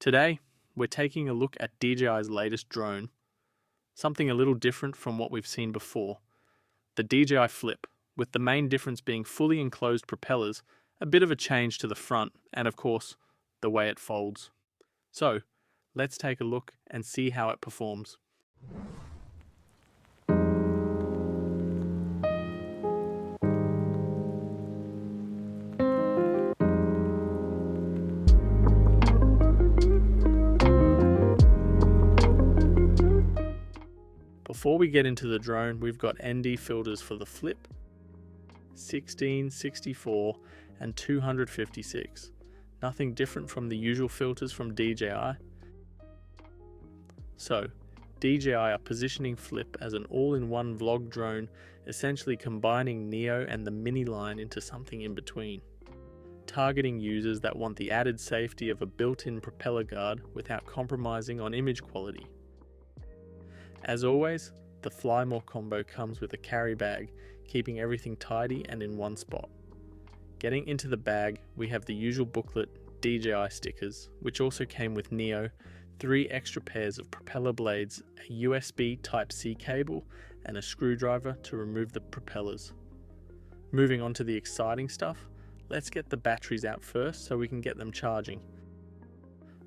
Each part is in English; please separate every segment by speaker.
Speaker 1: Today, we're taking a look at DJI's latest drone, something a little different from what we've seen before, the DJI Flip, with the main difference being fully enclosed propellers, a bit of a change to the front, and of course, the way it folds. So, let's take a look and see how it performs. Before we get into the drone, we've got ND filters for the Flip, 16, 64 and 256. Nothing different from the usual filters from DJI. So, DJI are positioning Flip as an all-in-one vlog drone, essentially combining Neo and the Mini line into something in between, targeting users that want the added safety of a built-in propeller guard without compromising on image quality. As always, the Fly More combo comes with a carry bag, keeping everything tidy and in one spot. Getting into the bag, we have the usual booklet, DJI stickers, which also came with Neo, 3 extra pairs of propeller blades, a USB Type-C cable, and a screwdriver to remove the propellers. Moving on to the exciting stuff, let's get the batteries out first so we can get them charging.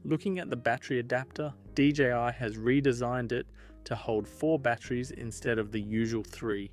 Speaker 1: Looking at the battery adapter, DJI has redesigned it to hold 4 batteries instead of the usual 3.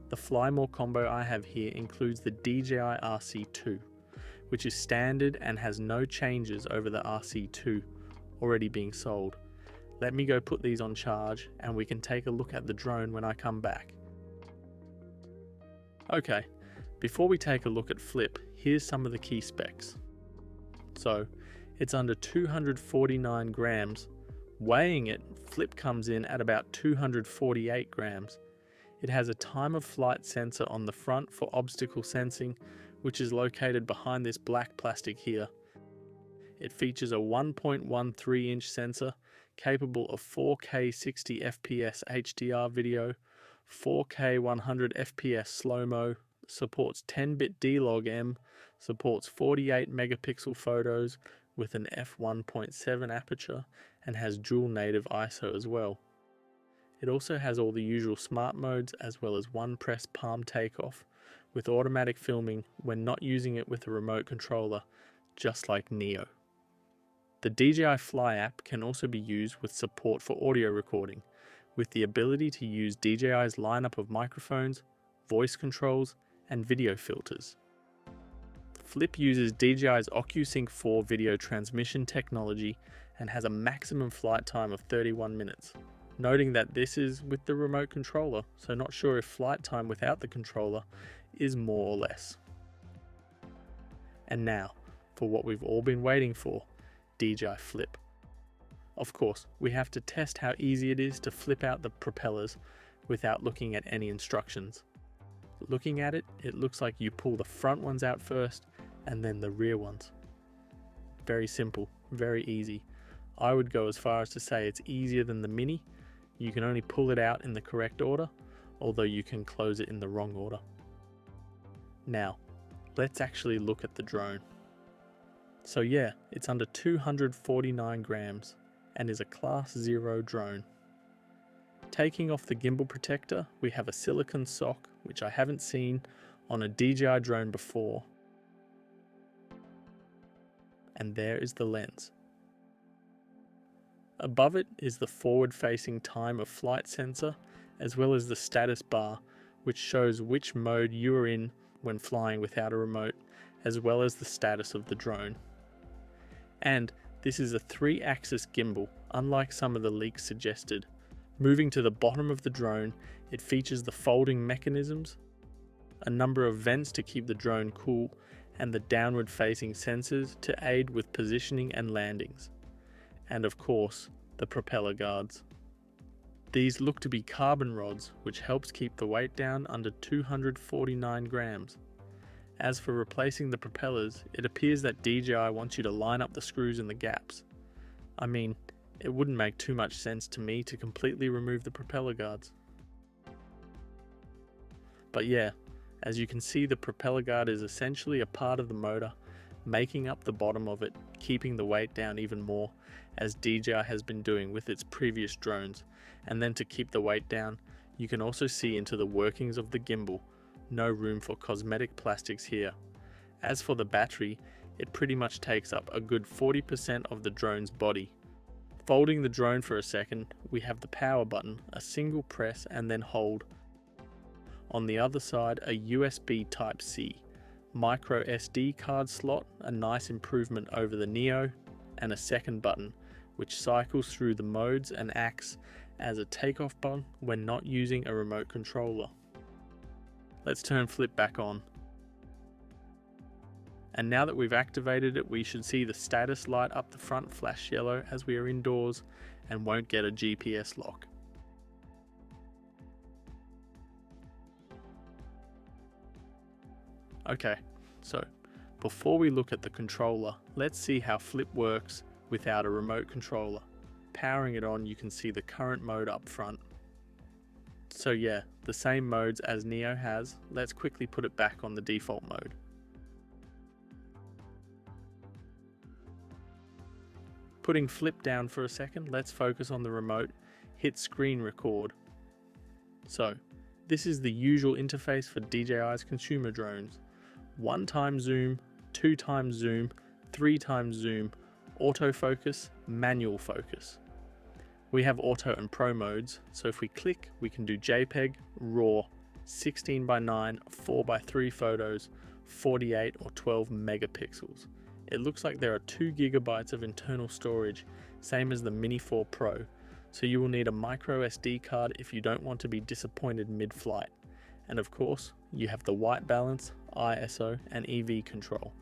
Speaker 1: The Fly More combo I have here includes the DJI RC2, which is standard and has no changes over the RC2 already being sold. Let me go put these on charge and we can take a look at the drone when I come back. Okay, before we take a look at Flip, here's some of the key specs. So, it's under 249 grams. Weighing it, Flip comes in at about 248 grams. It has a time of flight sensor on the front for obstacle sensing, which is located behind this black plastic here. It features a 1.13 inch sensor capable of 4K 60 FPS HDR video, 4K 100 FPS slow-mo, supports 10-bit D-Log-M, supports 48 megapixel photos with an f1.7 aperture, and has dual native ISO as well. It also has all the usual smart modes as well as one press palm takeoff with automatic filming when not using it with a remote controller, just like Neo. The DJI Fly app can also be used with support for audio recording, with the ability to use DJI's lineup of microphones, voice controls, and video filters. Flip uses DJI's OcuSync 4 video transmission technology and has a maximum flight time of 31 minutes. Noting that this is with the remote controller, so not sure if flight time without the controller is more or less. And now, for what we've all been waiting for, DJI Flip. Of course, we have to test how easy it is to flip out the propellers without looking at any instructions. Looking at it, it looks like you pull the front ones out first and then the rear ones. Very simple, very easy. I would go as far as to say it's easier than the Mini. You can only pull it out in the correct order, although you can close it in the wrong order. Now, let's actually look at the drone. So yeah, it's under 249 grams and is a Class 0 drone. Taking off the gimbal protector, we have a silicone sock, which I haven't seen on a DJI drone before. And there is the lens. Above it is the forward-facing time of flight sensor, as well as the status bar, which shows which mode you are in when flying without a remote, as well as the status of the drone. And this is a 3-axis gimbal, unlike some of the leaks suggested. Moving to the bottom of the drone, it features the folding mechanisms, a number of vents to keep the drone cool, and the downward-facing sensors to aid with positioning and landings. And of course, the propeller guards. These look to be carbon rods, which helps keep the weight down under 249 grams. As for replacing the propellers, it appears that DJI wants you to line up the screws in the gaps. I mean, it wouldn't make too much sense to me to completely remove the propeller guards. But yeah, as you can see, the propeller guard is essentially a part of the motor, making up the bottom of it, keeping the weight down even more, as DJI has been doing with its previous drones. And then to keep the weight down, you can also see into the workings of the gimbal. No room for cosmetic plastics here. As for the battery, it pretty much takes up a good 40% of the drone's body. Folding the drone for a second, we have the power button, a single press and then hold. On the other side, a USB Type-C, micro SD card slot, a nice improvement over the Neo, and a second button, which cycles through the modes and acts as a takeoff button when not using a remote controller. Let's turn Flip back on. And now that we've activated it, we should see the status light up the front flash yellow as we are indoors and won't get a GPS lock. Okay, so before we look at the controller, let's see how Flip works without a remote controller. Powering it on, you can see the current mode up front. So yeah, the same modes as Neo has. Let's quickly put it back on the default mode. Putting Flip down for a second, let's focus on the remote, hit screen record. So, this is the usual interface for DJI's consumer drones. 1x zoom, 2x zoom, 3x zoom, autofocus, manual focus. We have auto and pro modes, so if we click, we can do JPEG, RAW, 16:9, 4:3 photos, 48 or 12 megapixels. It looks like there are 2 GB of internal storage, same as the Mini 4 Pro, so you will need a micro SD card if you don't want to be disappointed mid-flight. And of course, you have the white balance, ISO and EV control.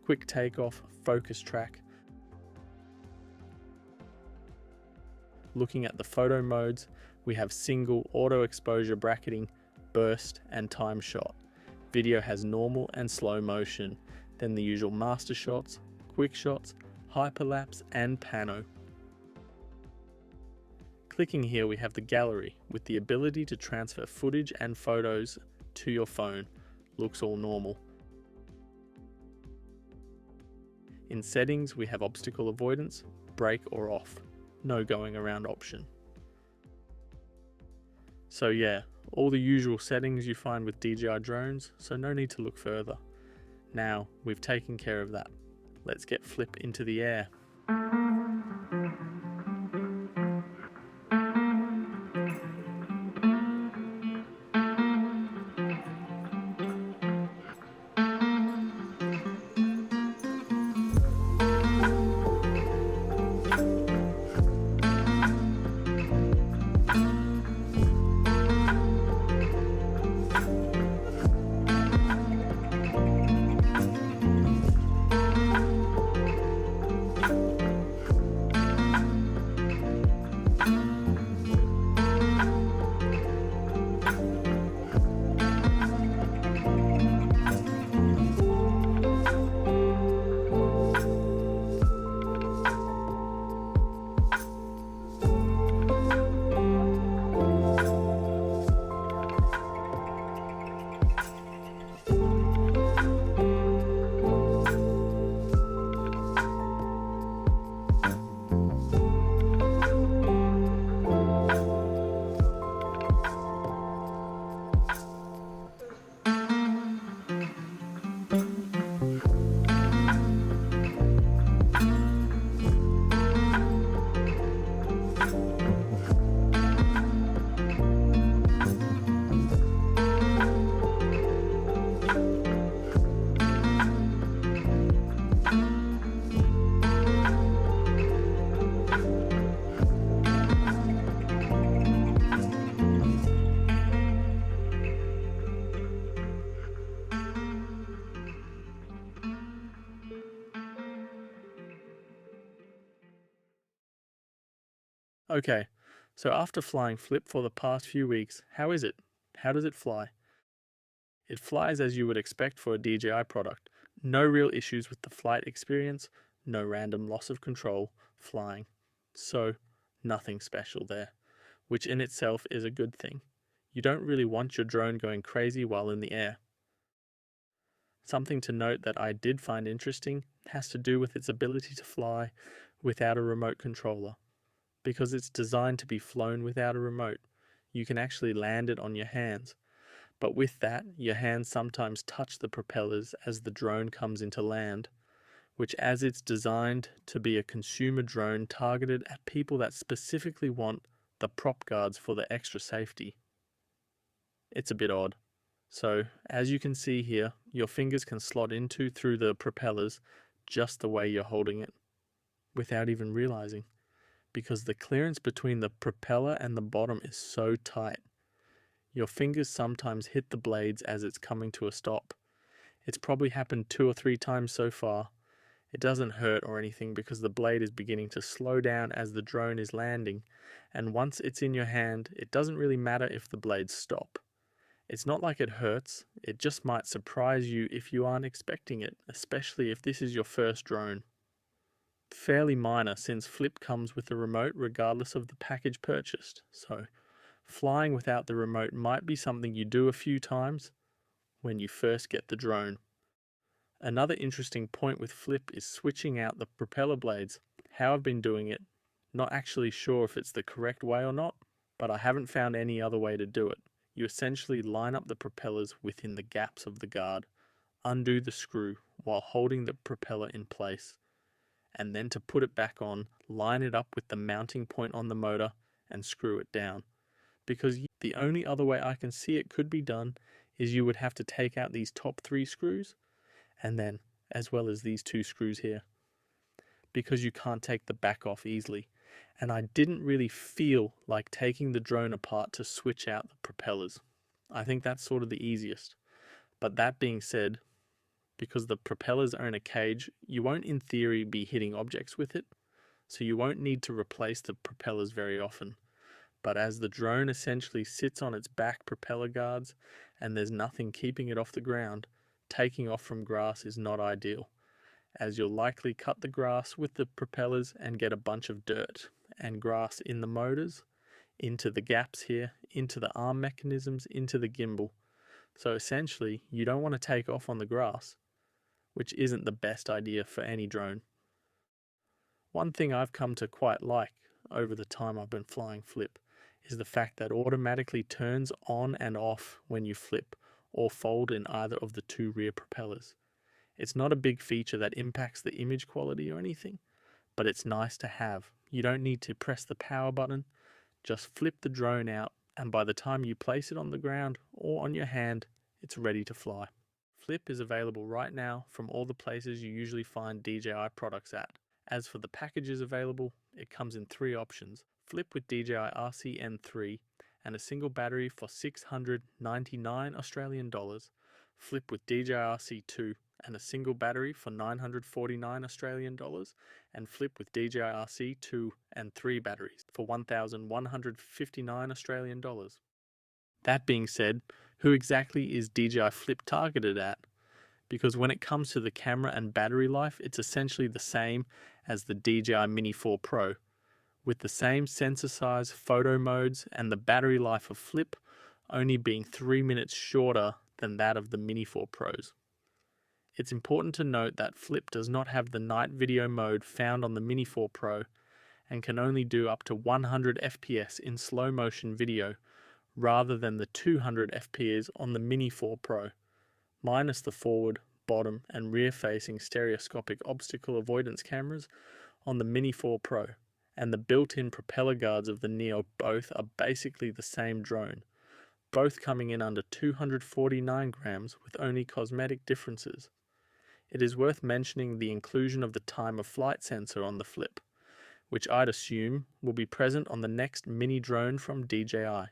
Speaker 1: Quick takeoff, focus track. Looking at the photo modes, we have single auto exposure bracketing, burst and time shot. Video has normal and slow motion. Then the usual master shots, quick shots, hyperlapse and pano. Clicking here we have the gallery with the ability to transfer footage and photos to your phone. Looks all normal. In settings we have obstacle avoidance, brake or off. No going around option. So yeah, all the usual settings you find with DJI drones, so no need to look further. Now we've taken care of that. Let's get Flip into the air. Okay, so after flying Flip for the past few weeks, how is it? How does it fly? It flies as you would expect for a DJI product. No real issues with the flight experience, no random loss of control flying. So, nothing special there, which in itself is a good thing. You don't really want your drone going crazy while in the air. Something to note that I did find interesting has to do with its ability to fly without a remote controller. Because it's designed to be flown without a remote, you can actually land it on your hands. But with that, your hands sometimes touch the propellers as the drone comes into land, which, as it's designed to be a consumer drone targeted at people that specifically want the prop guards for the extra safety, it's a bit odd. So, as you can see here, your fingers can slot into through the propellers just the way you're holding it, without even realizing, because the clearance between the propeller and the bottom is so tight. Your fingers sometimes hit the blades as it's coming to a stop. It's probably happened 2 or 3 times so far. It doesn't hurt or anything because the blade is beginning to slow down as the drone is landing, and once it's in your hand, it doesn't really matter if the blades stop. It's not like it hurts, it just might surprise you if you aren't expecting it, especially if this is your first drone. Fairly minor since Flip comes with a remote regardless of the package purchased, so flying without the remote might be something you do a few times when you first get the drone. Another interesting point with Flip is switching out the propeller blades. How I've been doing it, not actually sure if it's the correct way or not, but I haven't found any other way to do it. You essentially line up the propellers within the gaps of the guard, undo the screw while holding the propeller in place, and then to put it back on, line it up with the mounting point on the motor and screw it down. Because the only other way I can see it could be done is you would have to take out these top 3 screws, and then, as well as these 2 screws here, because you can't take the back off easily. And I didn't really feel like taking the drone apart to switch out the propellers. I think that's sort of the easiest. But that being said, because the propellers are in a cage, you won't in theory be hitting objects with it, so you won't need to replace the propellers very often. But as the drone essentially sits on its back propeller guards and there's nothing keeping it off the ground, taking off from grass is not ideal, as you'll likely cut the grass with the propellers and get a bunch of dirt and grass in the motors, into the gaps here, into the arm mechanisms, into the gimbal. So essentially, you don't want to take off on the grass, which isn't the best idea for any drone. One thing I've come to quite like over the time I've been flying Flip is the fact that it automatically turns on and off when you flip or fold in either of the 2 rear propellers. It's not a big feature that impacts the image quality or anything, but it's nice to have. You don't need to press the power button, just flip the drone out, and by the time you place it on the ground or on your hand, it's ready to fly. Flip is available right now from all the places you usually find DJI products at. As for the packages available, it comes in 3 options. Flip with DJI RC-N3 and a single battery for $699 Australian dollars. Flip with DJI RC2 and a single battery for $949 Australian dollars, and Flip with DJI RC2 and 3 batteries for $1,159 Australian dollars. That being said, who exactly is DJI Flip targeted at? Because when it comes to the camera and battery life, it's essentially the same as the DJI Mini 4 Pro, with the same sensor size, photo modes, and the battery life of Flip only being 3 minutes shorter than that of the Mini 4 Pros. It's important to note that Flip does not have the night video mode found on the Mini 4 Pro and can only do up to 100 FPS in slow motion video rather than the 200 FPS on the Mini 4 Pro, minus the forward, bottom and rear facing stereoscopic obstacle avoidance cameras on the Mini 4 Pro, and the built-in propeller guards of the Neo. Both are basically the same drone, both coming in under 249 grams with only cosmetic differences. It is worth mentioning the inclusion of the time of flight sensor on the Flip, which I'd assume will be present on the next mini drone from DJI.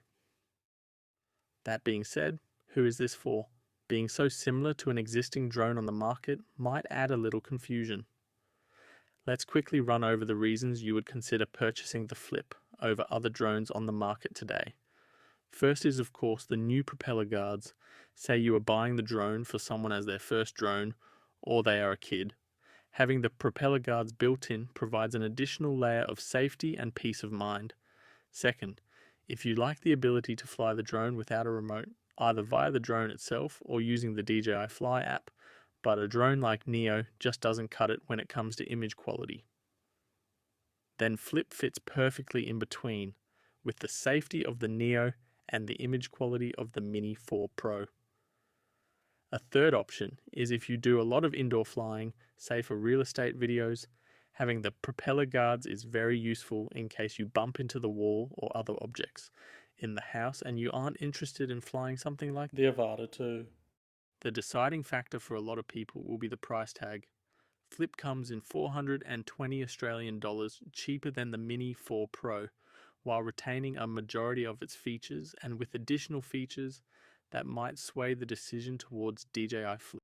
Speaker 1: That being said, who is this for? Being so similar to an existing drone on the market might add a little confusion. Let's quickly run over the reasons you would consider purchasing the Flip over other drones on the market today. First is of course the new propeller guards. Say you are buying the drone for someone as their first drone, or they are a kid. Having the propeller guards built in provides an additional layer of safety and peace of mind. Second, if you like the ability to fly the drone without a remote, either via the drone itself or using the DJI Fly app, but a drone like Neo just doesn't cut it when it comes to image quality. Then Flip fits perfectly in between, with the safety of the Neo and the image quality of the Mini 4 Pro. A third option is if you do a lot of indoor flying, say for real estate videos, having the propeller guards is very useful in case you bump into the wall or other objects in the house and you aren't interested in flying something like the Avata 2. The deciding factor for a lot of people will be the price tag. Flip comes in $420 Australian dollars, cheaper than the Mini 4 Pro, while retaining a majority of its features and with additional features that might sway the decision towards DJI Flip.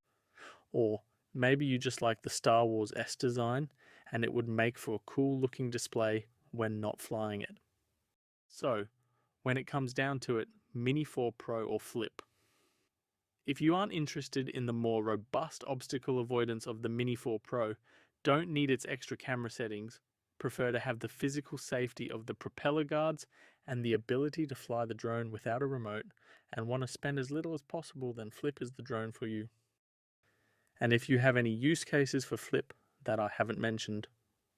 Speaker 1: Or maybe you just like the Star Wars S design and it would make for a cool looking display when not flying it. So, when it comes down to it, Mini 4 Pro or Flip? If you aren't interested in the more robust obstacle avoidance of the Mini 4 Pro, don't need its extra camera settings, prefer to have the physical safety of the propeller guards and the ability to fly the drone without a remote, and want to spend as little as possible, then Flip is the drone for you. And if you have any use cases for Flip that I haven't mentioned,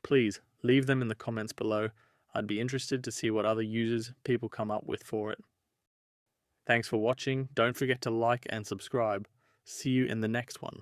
Speaker 1: please leave them in the comments below. I'd be interested to see what other uses people come up with for it. Thanks for watching. Don't forget to like and subscribe. See you in the next one.